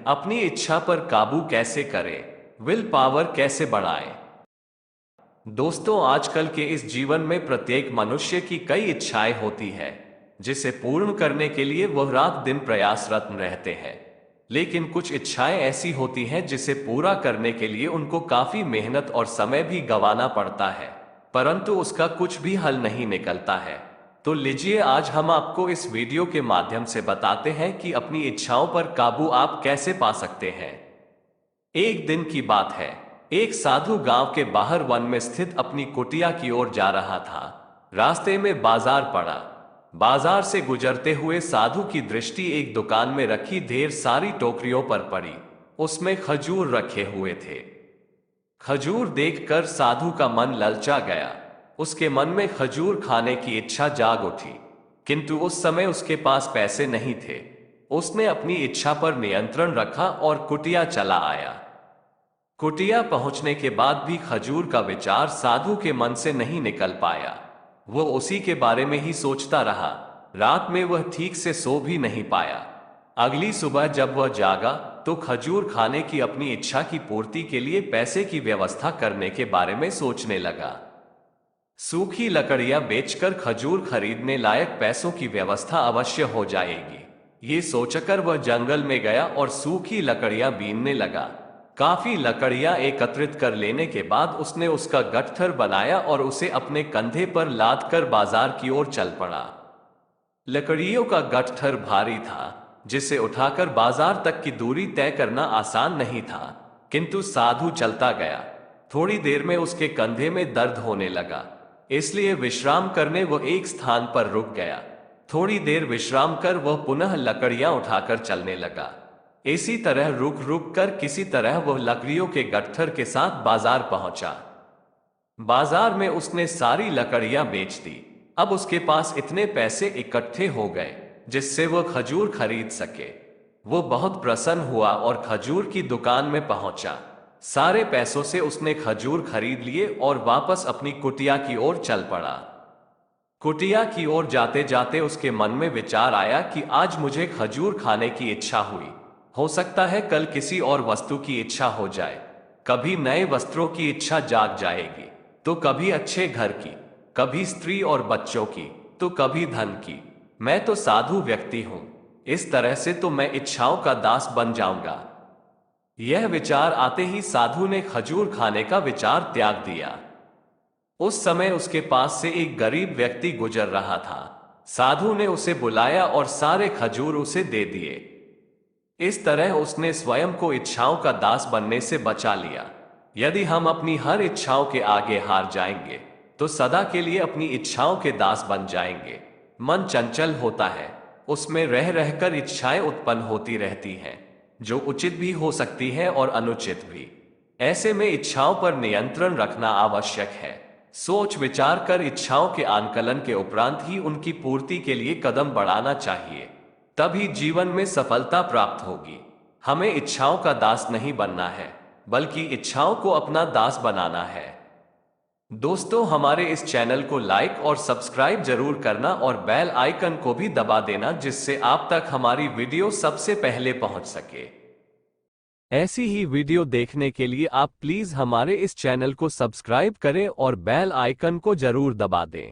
अपनी इच्छा पर काबू कैसे करें, विल पावर कैसे बढ़ाएं। दोस्तों, आजकल के इस जीवन में प्रत्येक मनुष्य की कई इच्छाएं होती है जिसे पूर्ण करने के लिए वह रात दिन प्रयासरत रहते हैं। लेकिन कुछ इच्छाएं ऐसी होती हैं जिसे पूरा करने के लिए उनको काफी मेहनत और समय भी गंवाना पड़ता है, परंतु उसका कुछ भी हल नहीं निकलता है। तो लीजिए, आज हम आपको इस वीडियो के माध्यम से बताते हैं कि अपनी इच्छाओं पर काबू आप कैसे पा सकते हैं। एक दिन की बात है। एक साधु गांव के बाहर वन में स्थित अपनी कुटिया की ओर जा रहा था। रास्ते में बाजार पड़ा। बाजार से गुजरते हुए साधु की दृष्टि एक दुकान में रखी ढेर सारी टोकरियों पर पड़ी। उसमें खजूर रखे हुए थे। खजूर देखकर साधु का मन ललचा गया। उसके मन में खजूर खाने की इच्छा जाग उठी, किंतु उस समय उसके पास पैसे नहीं थे। उसने अपनी इच्छा पर नियंत्रण रखा और कुटिया चला आया। कुटिया पहुंचने के बाद भी खजूर का विचार साधु के मन से नहीं निकल पाया। वह उसी के बारे में ही सोचता रहा। रात में वह ठीक से सो भी नहीं पाया। अगली सुबह जब वह जागा तो खजूर खाने की अपनी इच्छा की पूर्ति के लिए पैसे की व्यवस्था करने के बारे में सोचने लगा। सूखी लकड़ियां बेचकर खजूर खरीदने लायक पैसों की व्यवस्था अवश्य हो जाएगी। ये सोचकर वह जंगल में गया और सूखी लकड़ियां बीनने लगा। काफी लकड़ियां एकत्रित कर लेने के बाद उसने उसका गट्ठर बनाया और उसे अपने कंधे पर लाद कर बाजार की ओर चल पड़ा। लकड़ियों का गट्ठर भारी था, जिसे उठाकर बाजार तक की दूरी तय करना आसान नहीं था, किंतु साधु चलता गया। थोड़ी देर में उसके कंधे में दर्द होने लगा, इसलिए विश्राम करने वह एक स्थान पर रुक गया। थोड़ी देर विश्राम कर वह पुनः लकड़ियां उठाकर चलने लगा। इसी तरह रुक रुक कर किसी तरह वह लकड़ियों के गट्ठर के साथ बाजार पहुंचा। बाजार में उसने सारी लकड़ियां बेच दी। अब उसके पास इतने पैसे इकट्ठे हो गए जिससे वह खजूर खरीद सके। वो बहुत प्रसन्न हुआ और खजूर की दुकान में पहुंचा। सारे पैसों से उसने खजूर खरीद लिए और वापस अपनी कुटिया की ओर चल पड़ा। कुटिया की ओर जाते जाते उसके मन में विचार आया कि आज मुझे खजूर खाने की इच्छा हुई, हो सकता है कल किसी और वस्तु की इच्छा हो जाए। कभी नए वस्त्रों की इच्छा जाग जाएगी, तो कभी अच्छे घर की, कभी स्त्री और बच्चों की, तो कभी धन की। मैं तो साधु व्यक्ति हूं, इस तरह से तो मैं इच्छाओं का दास बन जाऊंगा। यह विचार आते ही साधु ने खजूर खाने का विचार त्याग दिया। उस समय उसके पास से एक गरीब व्यक्ति गुजर रहा था। साधु ने उसे बुलाया और सारे खजूर उसे दे दिए। इस तरह उसने स्वयं को इच्छाओं का दास बनने से बचा लिया। यदि हम अपनी हर इच्छाओं के आगे हार जाएंगे तो सदा के लिए अपनी इच्छाओं के दास बन जाएंगे। मन चंचल होता है, उसमें रह रहकर इच्छाएं उत्पन्न होती रहती हैं, जो उचित भी हो सकती है और अनुचित भी। ऐसे में इच्छाओं पर नियंत्रण रखना आवश्यक है। सोच विचार कर इच्छाओं के आंकलन के उपरांत ही उनकी पूर्ति के लिए कदम बढ़ाना चाहिए, तभी जीवन में सफलता प्राप्त होगी। हमें इच्छाओं का दास नहीं बनना है, बल्कि इच्छाओं को अपना दास बनाना है। दोस्तों, हमारे इस चैनल को लाइक और सब्सक्राइब जरूर करना और बेल आइकन को भी दबा देना, जिससे आप तक हमारी वीडियो सबसे पहले पहुंच सके। ऐसी ही वीडियो देखने के लिए आप प्लीज हमारे इस चैनल को सब्सक्राइब करें और बेल आइकन को जरूर दबा दें।